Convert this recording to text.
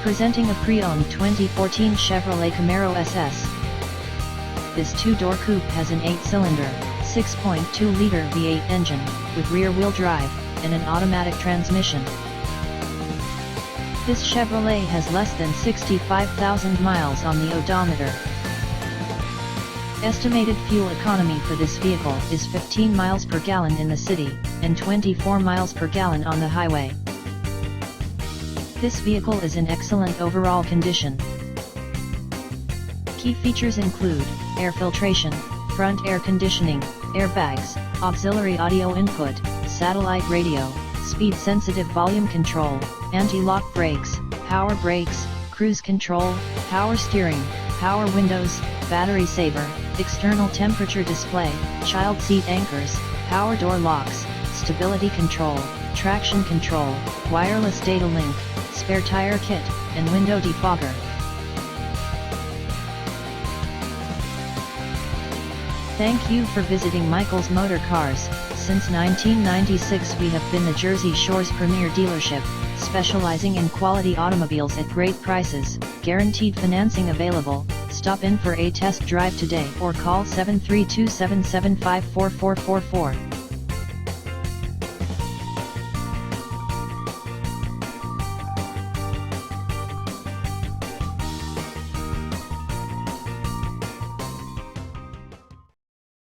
Presenting a pre-owned 2014 Chevrolet Camaro SS. This two-door coupe has an 8-cylinder, 6.2-liter V8 engine, with rear-wheel drive, and an automatic transmission. This Chevrolet has less than 65,000 miles on the odometer. Estimated fuel economy for this vehicle is 15 miles per gallon in the city, and 24 miles per gallon on the highway. This vehicle is in excellent overall condition. Key features include air filtration, front air conditioning, airbags, auxiliary audio input, satellite radio, speed-sensitive volume control, anti-lock brakes, power brakes, cruise control, power steering, power windows, battery saver, external temperature display, child seat anchors, power door locks, stability control, traction control, wireless data link, spare tire kit, and window defogger. Thank you for visiting Michael's Motorcars. Since 1996 we have been the Jersey Shore's premier dealership, specializing in quality automobiles at great prices, guaranteed financing available. Stop in for a test drive today or call 732-775-4444.